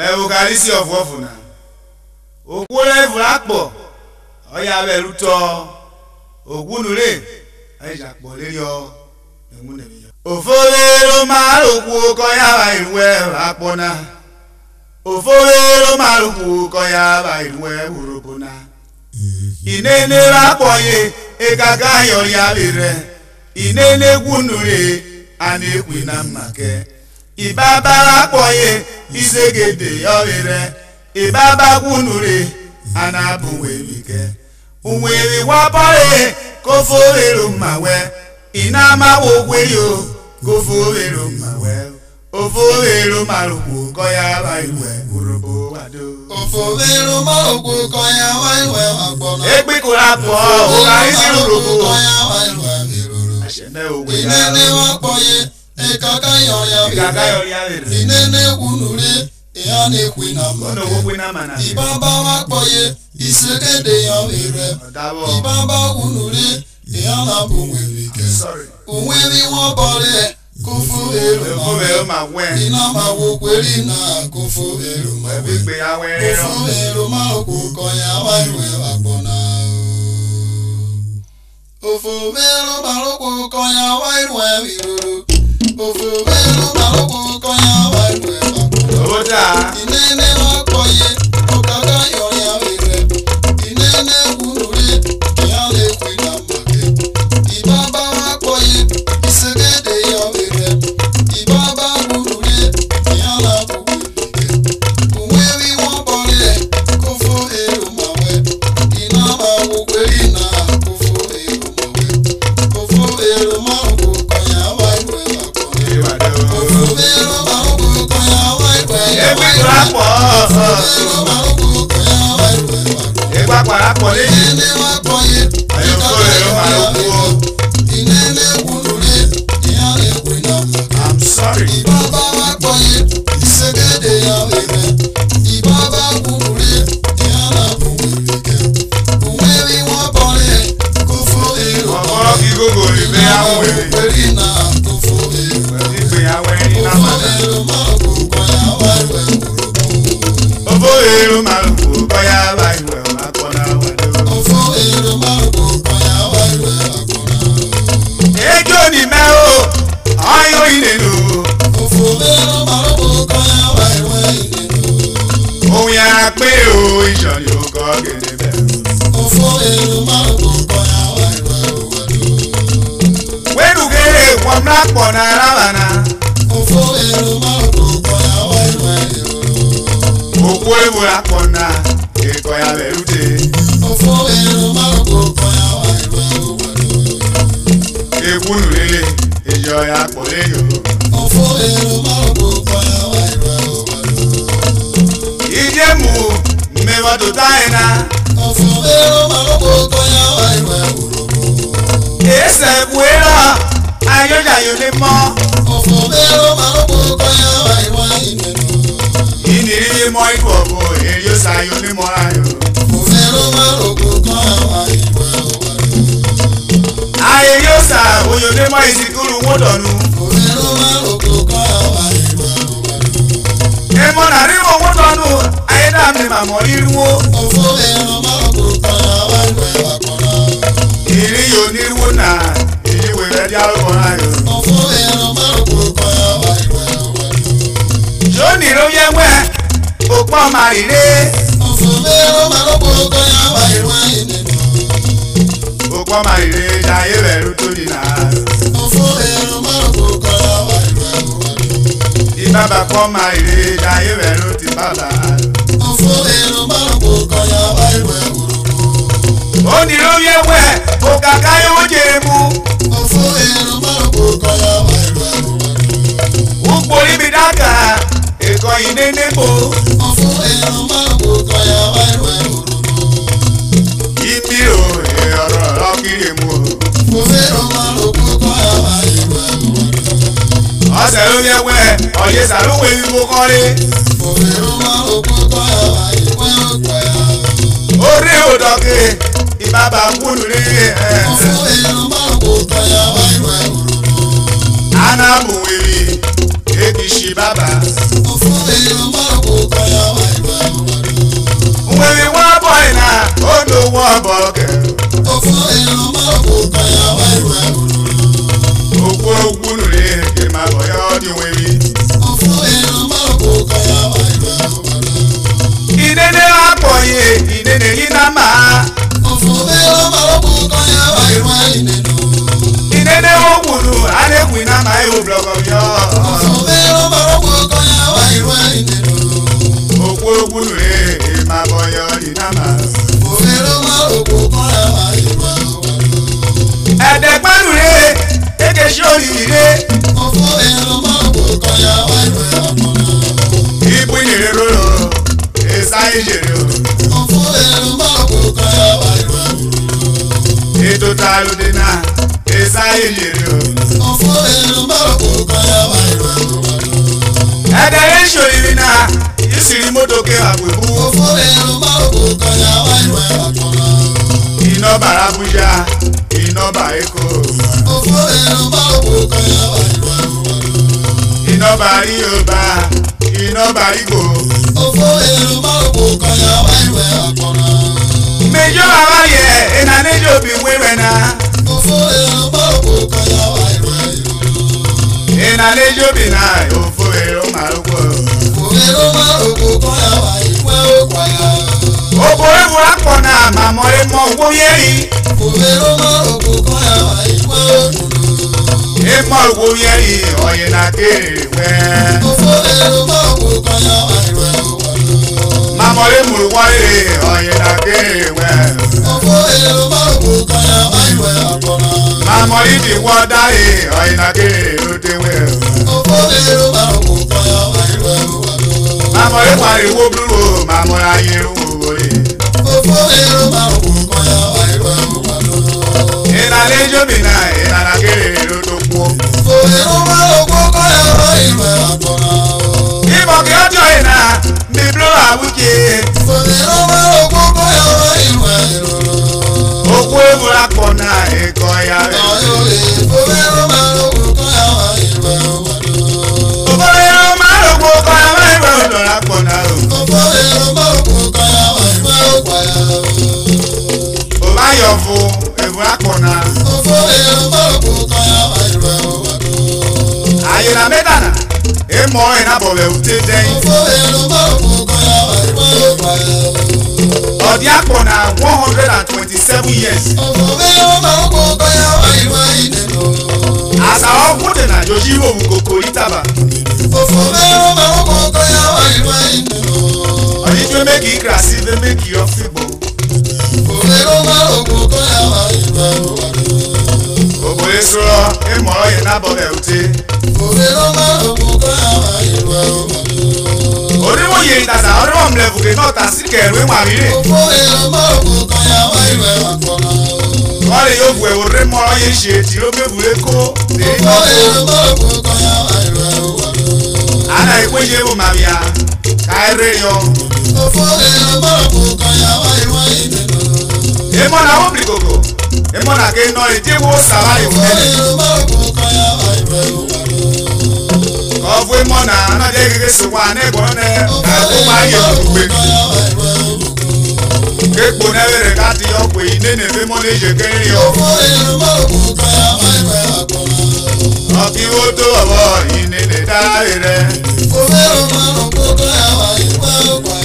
OGHARISI Ofovw na okwole vlakpo oya beruto ogunure ajapo leyo emunebiyo ofowero maruku ko ya ba iwe apona ofowero maruku ko ya ba iwe urubuna inene rapoye ekaga yori abire inene gunure anekwina make ibaba rapoye isegede yobire ibaba gunure anabuwebike unwewi wapare kofowero mawe inama wogweyo kofowero mawe ofowero maruku ko ya ba iwe urubo wado ofowero maruku ko ya ba iwe agbona egbikura po OGHARISI urubo ko ya ba iwe iruru aseme ogwe inene wapoye ekaga yori abire inene gunure ya nekwina mana ibaba wapoye isegede yobire ibaba gunure ya na bunwebike unwewi wobore kofowero mawe inama wokweri na kofowero mawe kofowero maruku ko ya ba iwe agbona ofowero maruku ko ya ba iwe iruru ofowero maruku ko ya ba iwe agbona oda inene wapoye okaga yori abire inene gunure ya nekwina make ibaba wapoye isegede yobire ibaba gunure ya na buwebike unwewi wobore kofowero mawe inama wokweri na kofowero mawe kofowero maruku ko ya ba iwe agbona ofowero maruku ko ya ba iwe egbikura po egbakura po le inene wapoye ofowero maruku inene gunure ya nekwina make I'm sorry ibaba wapoye isegede yobire ibaba gunure ya na buwebike unwewi wobore kofowero ọkọ kigogo ibe awe wokweri na kofowero igbe awe ina mana ofowero maruku ko ya ba iwe urubu ofowero maruku ko ya ba iwe akona wado ofowero maruku ko ya ba iwe agbona ejo ni me o ayo inenu ofowero maruku ko ya ba iwe iruru ohun ya pe o isori o ko gede be ofowero maruku ko ya ba iwe uwadu wenu gere kwam na pona rabana ofowero maruku ko ya ba iwe iruru okwo ewu akona e ko ya berute ofowero maruku ko ya ba iwe uwadu egunu lele ejo ya po le yo ofowero maruku ko ya ba iwe uwadu ijemu mewa to taina ofowero maruku ko ya ba iwe urubu ese buera ayo ja yo le mo ofowero maruku ko ya ba iwe iruru iniri mo ikobo eyo sayo le mo ayo ofowero maruku ko ya ba iwe uwadu aye yo sa oyo le mo isikuru wodonu ofowero maruku ko ya ba iwe uwadu e mo na ri mo wodonu aye da mi ma mo riruwo ofowero maruku ko ya ba iwe agbona iri yo niruwo na iwe re dia ro ayo ofowero maruku ko ya ba iwe uwadu jo ni ro yewe opo marire ofowero maruku ko ya ba iwe iruru opo marire ja ye beru to ni na ofowero maruku ko ya ba iwe uwadu ibaba ko marire ja ye beru ti baba ofowero maruku ko ya ba iwe urubu oni ro yewe o kaka yo jemu ofowero maruku ko ya ba iwe uwadu upori mi daka eko inene bo ofowero maruku ko ya ba iwe urubu ibi o oro ro kiri mu ofowero maruku ko ya ba iwe uwadu ose ro yewe oye saru we mi mo kore ofowero maruku ko ya ba iwe ukwaya ore odoke ibaba kunu re ofowero maruku ko ya ba iwe urubu ana mu wewi ekishi baba ofowero maruku ko ya blọgọ yọ. Òfòfèrò màrúkú kọ́nyà wá ìwé ìdènà. Òkú ogun rè é máa bọ̀ yọ ìdámà. Òfòfèrò màrúkú kọ́nyà wá ìwé ìdènà. Ẹ̀dẹ̀gbẹ́nu rè é kéke sórí rè. Òfòfèrò màrúkú kọ́nyà wá ìwé ìdènà. Ibu ìnire róró èsà ìjèrè o. Òfòfèrò màrúkú kọ́nyà wá ìwé ìdènà. Ètò ta ló dé náà èsà ìjèrè o. Òfòfèrò màrúkú kọ́nyà wá ìwé ìdènà. Ẹ̀dẹ̀ yẹn sòyìnbí náà ìsìrí mọ́tò ké àpèbú. Òfòfèrò màrúkú kọ́nyà wá ìwé ìdènà. Iná bàrà Abuja iná bà Èkó. Òfòfèrò màrúkú kọ́nyà wá ìwé ìdènà. Iná bà Yorùbá iná bà Ìgbò. Òfòfèrò màrúkú kọ́nyà wá ìwé ìdènà. Mejọ àwáyé ìnànẹ́jọ́ bí wéwẹ̀ náà. Òfòfèrò màrúkú kọ́nyà wá ìwé ìdènà. Ìnànẹ́jọ́ bí náà òfòfèrò màrúkú. Òfòfèrò màrúkú kọ́nyà wá ìwé ìdènà. Òbò ewu akpọ̀ náà màmọ́ ẹ̀mọ́ owó yẹ́rì. Òfòfèrò màrúkú kọ́nyà wá ìwé ìdènà. Ẹ̀mọ́ owó yẹ́rì ọ̀yẹ̀ náà kéré wẹ́. Òfòfèrò màrúkú kọ́nyà wá ìwé ìdènà. Màmọ́ ẹ̀mú wọ́rẹ̀ ọ̀yẹ̀ náà kéré wẹ́. Òfòfèrò màrúkú kọ́nyà wá ìwé ìdènà. Màmọ́ ìdí wọ́ dáre ọ̀yẹ̀ náà kéré ló dé wẹ́. Òfòfèrò màrúkú kọ́nyà wá ìwé ìdènà. Màmọ́ ẹ̀mú ariwo dúró màmọ́ ayé wò rè. Òfòfèrò màrúkú kọ́nyà wá ìwé ìdènà. Ìnànẹ́jọ́ bí náà ìnànà kéré ló tó kú. Òfòfèrò màrúkú kọ́nyà wá ìwé ìdènà. Ìmọ̀ kí ọjọ́ ìnà mi bló àwùjẹ. Òfòfèrò màrúkú kọ́nyà wá ìwé ìdènà. Òkú ewu akpọ̀ náà ẹ̀kọ́ ya rẹ̀. Òfòfèrò màrúkú kọ́nyà wá ìwé ìdènà. Òfòfèrò màrúkú kọ́nyà wá ìwé ìdènà akpọ̀ náà o. Òfòfèrò màrúkú kọ́nyà wá ìwé ìdènà. Ò bá yọ fún ewu akpọ̀ náà. Òfòfèrò màrúkú kọ́nyà wá ìwé ìdènà. Àyìnlá mẹ́ta náà èmọ̀ ìnàbọ̀wẹ̀ òtí dẹ́yìn. Òfòfèrò màrúkú kọ́nyà wá ìwé ìdènà. Ọ̀dí akpọ̀ náà 127 years. Òfòfèrò màrúkú kọ́nyà wá ìwé ìdènà. Àṣà ọ̀gbọ́dẹ̀ náà jọjí òwú kòkò ìtàbà. Òfòfèrò màrúkú kọ́nyà wá ìwé ìdènà. Ọ̀dí tó méjì ìkìrasí ló méjì ọ̀fìgbò. Òfòfèrò màrúkú kọ́nyà wá ìwé ìdènà. Òbòlé sọ̀rọ̀ èmọ̀ ìnàbọ̀wẹ̀ òtí. Òfòfèrò màrúkú kọ́nyà wá ìwé ìdènà. Oníwòye ìtàsà ọdún ọ̀mùlẹ̀fùkè náà tà sí kẹ̀rù ìwà rírè. Òfòfèrò màrúkú kọ́nyà wá ìwé ìdènà. Wọ́n lè yóò bu ẹ̀wò rẹ̀ mọ́ ọ́yé ṣe tí ó gbé bùrẹ́ kó. Òfòfèrò màrúkú kọ́nyà wá ìwé ìdènà. Àná ìpéjì ewu màmíà káíré yọ. Òfòfèrò màrúkú kọ́nyà wá ìwé ìdènà. Èmọ̀ náà wọ́n bìrì kòkò. Èmọ̀ náà ké nọ ìdí ewu sàwá ìfúnẹ́lẹ̀. Òfòfèrò màrúkú kọ́nyà wá ìwé ìdènà. Ọ̀fọ̀ èmọ̀ náà anájẹ́ gẹ́gẹ́ sọ̀kọ́ anẹ́gbọ̀n náà kàkó máa yẹ òkùnkùn. Kéèkó náà wẹ̀rẹ̀ káàtì ọ̀pọ̀ yìí nínú ìfẹ́ mọ́ ní ìṣèkéré yọ. Òfòfèrò màrúkú kọ́nyà wá ìwé ìdènà. Ọ̀kí wo tó ọ̀wọ́ yìí nínú ìdáre rẹ̀. Òfòfèrò màrúkú kọ́nyà wá ìwé ìdènà.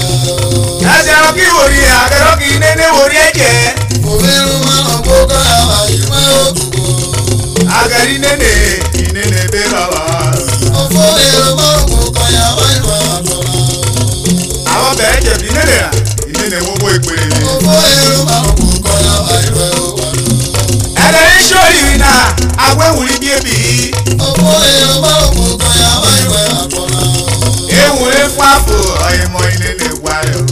Ẹsẹ̀ ọ̀kí wòrí àkẹ́rọ́kì nínú wòrí ẹ̀jẹ̀. Òfòfèrò màrúkú kọ́nyà wá ìwé ìdènà. Agẹ̀rí nínú ìnínú ìbí rọ̀bà. Òfòfèrò màrúkú kọ́nyà wá ìwé ìdènà. Àwọn bẹ̀rẹ̀ jẹ̀bi nínú ìrà ìnínú ìwọ́wọ́ ìpèrè mi. Òfòfèrò màrúkú kọ́nyà wá ìwé ìdènà. Ẹ̀rẹ̀ ń sọ̀rì rí náà awẹ́wùrí bí ebì. Òfòfèrò màrúkú kọ́nyà wá ìwé ìdènà. Ewùrẹ́ fún àpò ọ̀yẹ̀mọ̀ ìnínú ìwà rẹ̀.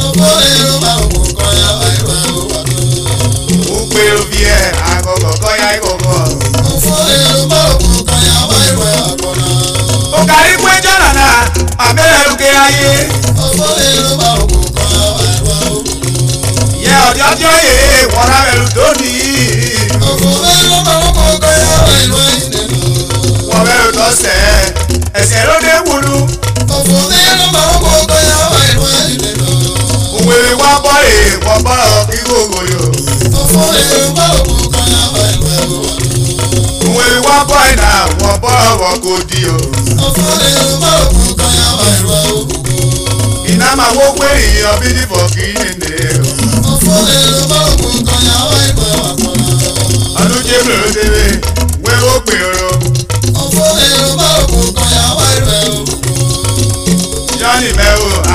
Òfòfèrò màrúkú kọ́nyà wá ìwé ìdènà. Ó pé obi ẹ̀ àgọ̀gọ̀ kọ́yá ìgọ̀gọ̀. Òfòfèrò màrúkú kọ́nyà wá ìwé ìdènà. Ó kárí pé jọ̀nà náà àbẹ̀rẹ̀ lókè ayé. Òfòfèrò màrúkú kọ́nyà wá ìwé ìdènà. Yẹ ọ̀dọ́jọ́ yè wọ́nà rẹ̀ lónìí. Òfòfèrò màrúkú kọ́nyà wá ìwé ìdènà. Wọ́n bẹ̀rẹ̀ tọ́sẹ̀ ẹsẹ̀ ló dé wúlú. Òfòfèrò màrúkú kọ́nyà wá ìwé ìdènà. Òwe wọ́n bọ́ lè wọ́n bọ́ kí gbogbo yò. Òfòfèrò màrúkú kọ́nyà wá ìwé ìdènà. Òwe wọ́n bọ́ ìnà wọ́n bọ́ wọ́n kò di o. Òfòfèrò màrúkú kọ́nyà wá ìwé ìdènà. Iná máa wó pé èèyàn bí nífọ̀ kì í nìyẹn o. Òfòfèrò màrúkú kọ́nyà wá ìwé ìdènà. Ọdún jébìrì ló débé wé ó pè oro. Òfòfèrò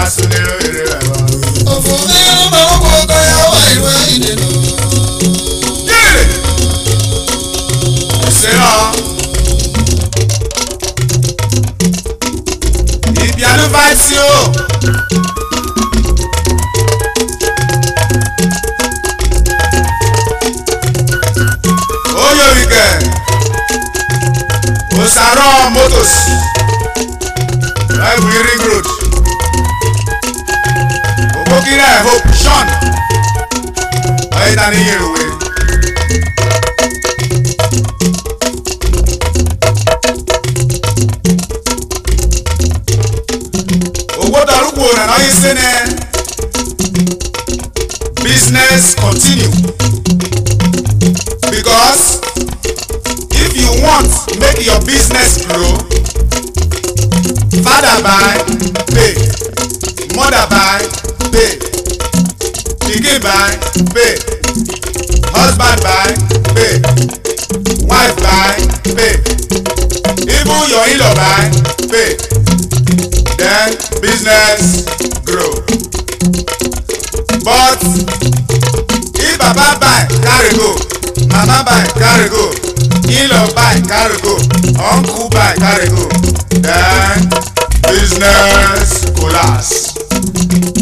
asunero ere baba. Ofovw baloko koya wa iwe ideno. Yere. Sera. Ibianu vibes yo. Oyo weekend. Osaro Motors. Live Ring Road. Okokira Hope Sean. Ayi ta ni yero we. Ogo daruku na na yisene. Business continue. Because if you want make your business grow, father buy, pay, mother buy, pay, pikin buy, pay, husband buy, pay, wife buy, pay, even your in-law buy, pay, then business grow. But if papa buy carry go, mama buy carry go, in-law buy carry go, uncle buy carry go, then business collapse.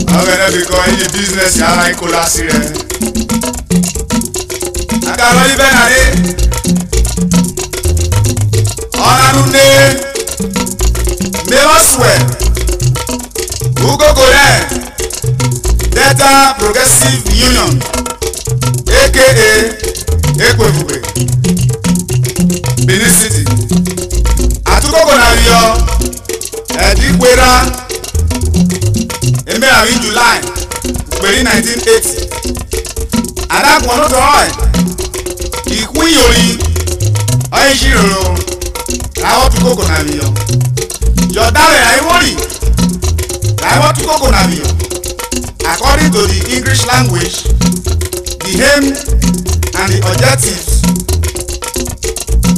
How can I be going in business yàrá collapse rẹ? Akaro ibẹ̀ náà dé. Ọ̀nàdúndé Mewaswell Ugogore Delta Progressive Union aka Ekwebube Benin City Atukoko na Rio Edikwera Emeari July Peri 1980 Adagun ọdún tó ọ̀ẹ́ Ìkú ìyòrí ọ̀ẹ́ ìṣirò Láwọ́ Tukoko na Rio Yọ̀dálẹ̀ àìwọ́rì Láwọ́ Tukoko na Rio According to the English language, the aim and the objectives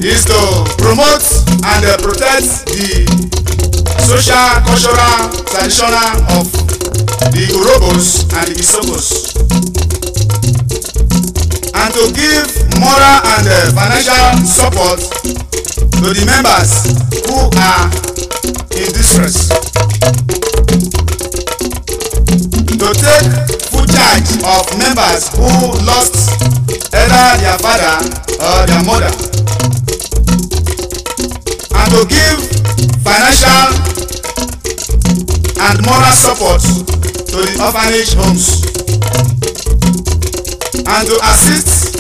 is to promote and protect the social, cultural, traditional of the Urhobos and the Isokos, and to give moral and financial support to the members who are in distress. To take full charge of members who lost either their father or their mother, and to give financial and moral support to the orphanage homes, and to assist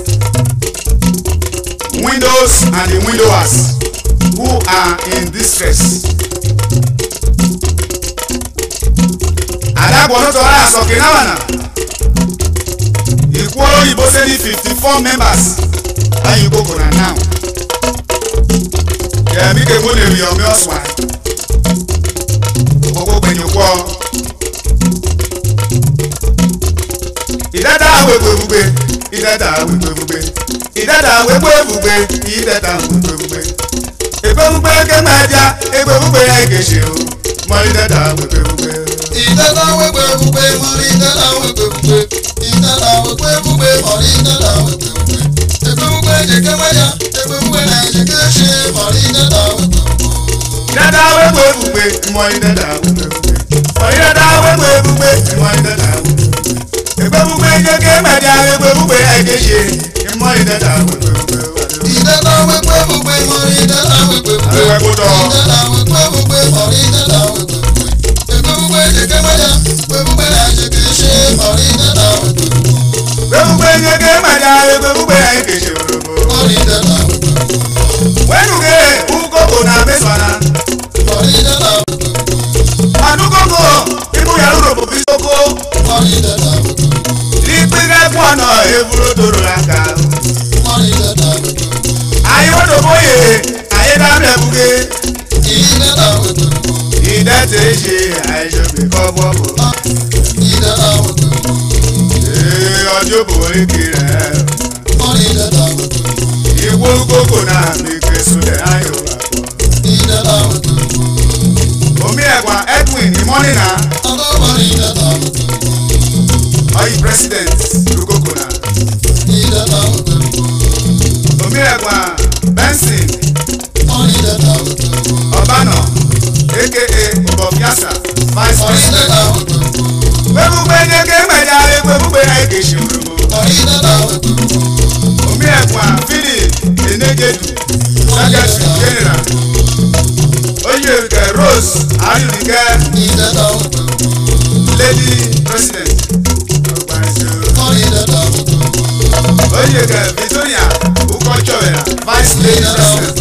widows and the widowers who are in distress. Adagbonu to ara sọ̀kè náà nà. Ìkú olóyìnbó ṣe ní 54 members lẹ́yìn Ikoko na now. Yẹ̀mí kèmó lè rí ọmọ ọ̀sùn. Gbogbo gbẹ̀yìn pọ̀. Ìdẹ́ta wégbé gbugbe. Ìdẹ́ta wégbé gbugbe. Ìdẹ́ta wégbé gbugbe. Ìdẹ́ta wégbé gbugbe. Ègbé gbugbe kémẹ́díà. Ègbé gbugbe yẹn kèsì o. Mọ ìdẹ́ta wégbé gbugbe. Ìdẹ́ta wégbé gbugbe mọ̀rí ìdẹ́ta wégbé gbugbe. Ìdẹ́ta wégbé gbugbe mọ̀rí ìdẹ́ta wégbé gbugbe. Ègbé gbugbe jẹ̀kẹ́ wáyà. Ègbé gbugbe náà jẹ̀kẹ́ ṣe mọ̀rí ìdẹ́ta wégbé gbugbe. Ìdẹ́ta wégbé gbugbe mọ ìdẹ́ta wégbé gbugbe. Mọ ìdẹ́ta wégbé gbugbe mọ ìdẹ́ta wégbé gbugbe. Ègbé gbugbe jẹ̀kẹ́ mẹ́ta ègbé gbugbe ẹ̀kẹ́ ṣe mọ ìdẹ́ta wégbé gbugbe. Ìdẹ́ta wégbé gbugbe mọ̀rí ìdẹ́ta wégbé gbugbe. Àwẹ̀ kó tọ̀. Ìdẹ́ta wégbé gbugbe mọ̀rí ìdẹ́ta wégbé gbugbe. Gbogbo jẹ̀kẹ́ mẹ́ta, gbogbo náà jẹ̀kẹ́ ṣe mọ̀rí ìdẹ́ta wégbé gbugbe. Gbogbo jẹ̀kẹ́ mẹ́ta gbogbo ẹ̀kẹ́ ṣe òròbó. Mọ̀rí ìdẹ́ta wégbé gbugbe. Wẹ́nuge Ukoko na Meswana. Mọ̀rí ìdẹ́ta wégbé gbugbe. Adukoko ibu ya Urhobo bí soko. Mọ̀rí ìdẹ́ta wégbé gbugbe. Ìpínlẹ̀ fún ọ̀nà èbúrò tòrò lága. Mọ̀rí ìdẹ́ta wégbé gbugbe. Ayéwòdò bóyè ayédámẹ̀ buge. Ìdẹ́ta wégbé gbugbe. Ìdẹ́tẹ̀ ṣe àìṣòbí kọ́ bọ́bọ̀. Ìdẹ́ta wégbé gbugbe. Ọjọ́ bò ékè rẹ̀. Mọ̀rí ìdẹ́ta wégbé gbugbe. Ìwọ Ukoko náà mi kè sólẹ̀ ayò àpọ̀. Ìdẹ́ta wégbé gbugbe. Omi ẹ̀gbọ́n Edwin ní mọ́nì náà. Ọgọ́ Rose Ayunike, Lady President. Oyege Victoria Ukochowera, Vice Lady President.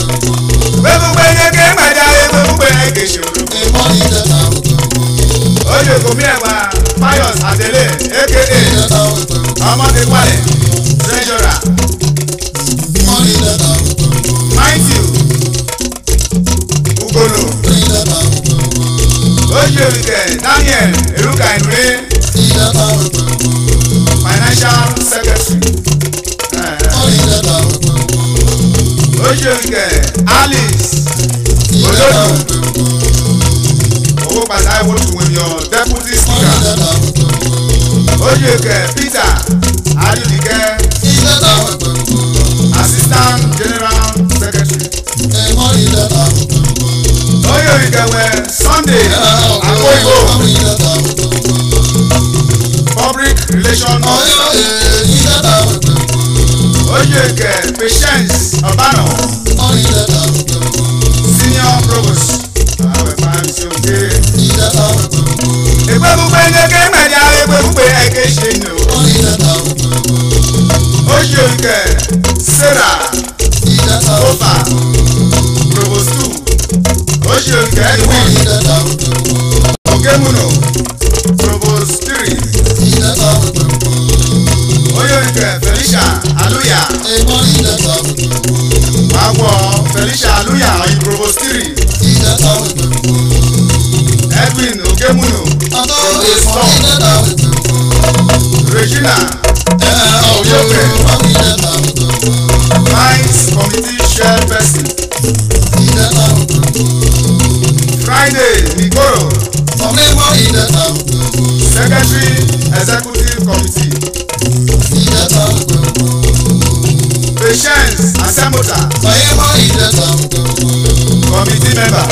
Gbẹ̀gbẹ̀gbẹ̀ Oyego Miẹ̀wá Pius Adele aka Ọmọdéwálé Treasurer. Matthew Ugolo. Oyege Daniel Eruka Inure, Financial Secretary. Oyege Alice Olodo. Owó pàtàkì wọ́n tún wọ́n your deputy speaker. Oyege Peter Ayunike, Assistant General Secretary. Oyege Sunday Akoibo, Public Relations Officer. Oyege Patience Obano, Senior Provost. Egbebugbe nyeke media egbebugbe eke shino. Oyege Sarah Ofa Provost 2. Oyege Edwin Ogemuno Provost 3. Oyege Felicia Aluya Wagwo Felicia Aluya Provost 3. Edwin Ogemuno Provost 4. Regina Oyoke Vice Committee Chairperson. Friday Nikoro Secretary Executive Committee. Patience Asemota Committee Member.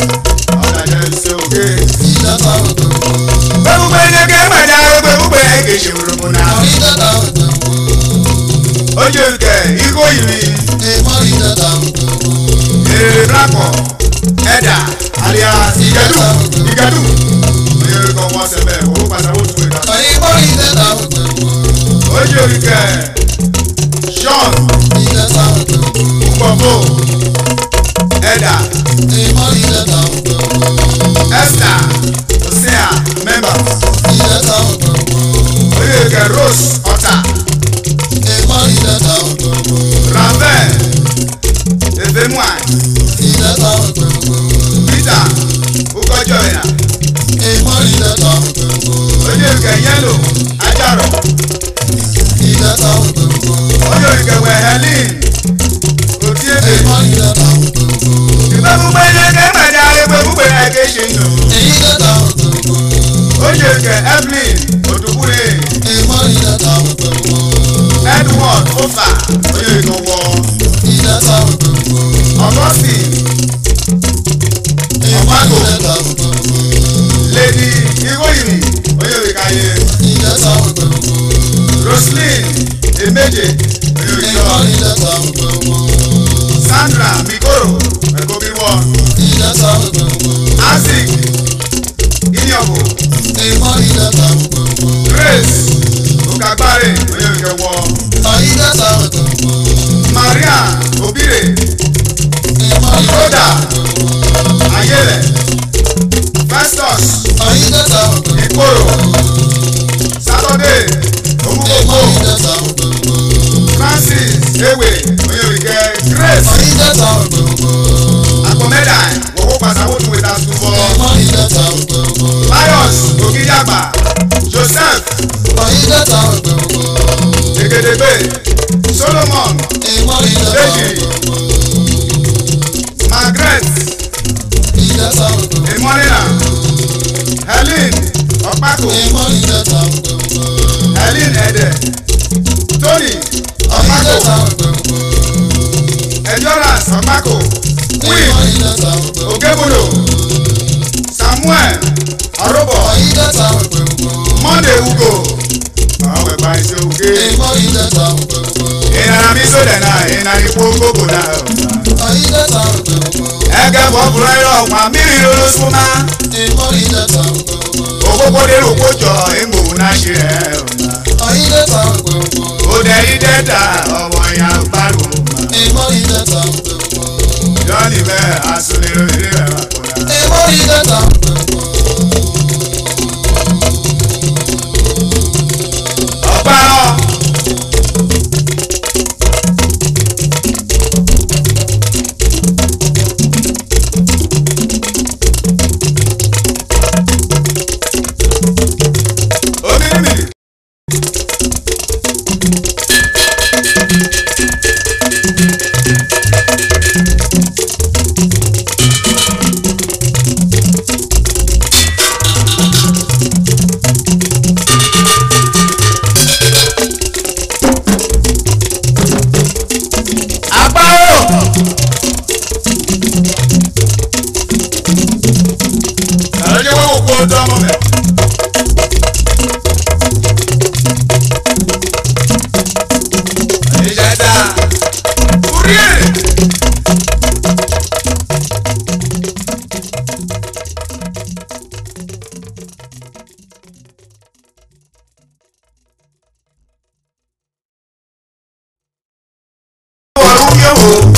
Oyege Igoyimi Blackmo Eda alias Igadu. Oyege wọ́n sẹ́bẹ̀ owó pàtàkì oṣù ìdá. Oyege Sean Ukpofo Eda Esther Osea Member. Oyege Rose Ota Ravel Efemwai Peter Ukochowera. Oyege Yellow Ajaro. Oyege Helen Otiebe. Ìgbẹ́gbẹ́ yege mẹ́ta ìgbẹ́gbẹ́ ẹ̀kẹ́ ṣe ń lò. Oyege Evelyn Odubure. Edward Ofa Oyege wọ. Augustine Ọ̀págò. Lady Igoyimi Oyege Kaye. Roslyn Emeje Oyege Yọ. Sandra Mikoro Ekobiwo. Isaac Inyobo. Grace Okagbare Oyege wọ. Maria Obire. Rhoda Ayele. Festus Ikoro. Saturday Omukoko. Francis Ewe Oyege Grace Akomeda wọ́wọ́ pàṣẹwò tún wẹ̀dá sùnfọ́. Pius Ogidagba Joseph Egedegbe Solomon Deji Margaret Emonina Helen Ọ̀pákò Helen Ede Tony Ọ̀pákò Endurance Ọ̀pákò Queen Ogemuno Samuel Arobo Monday Ugo àwọn ẹ̀bá iṣẹ́ òkè ìnana mi sódẹ̀ náà ìnana ipò gbogbo náà ẹgẹ́ fọ́kùnrin yọ wà mírí olóṣùmá. ìmọ̀rí dẹ́ta ògbòǹgbò. òkókó dérò kójọ ègbò náà ṣe ẹ̀ ọ̀nà. ọ̀yìn dẹ́ta ògbòǹgbò. òdẹ yìí dẹ́ta ọmọ ìyá gbàgbọ́. ìmọ̀rí dẹ́ta ògbòǹgbò. yọ́nì bẹ́ẹ̀ asúnlẹ̀ lórí rẹ̀ wà kọ́ra. ìmọ̀rí dẹ́ta ògbòǹgbò. ọ̀pá ọ̀. Yo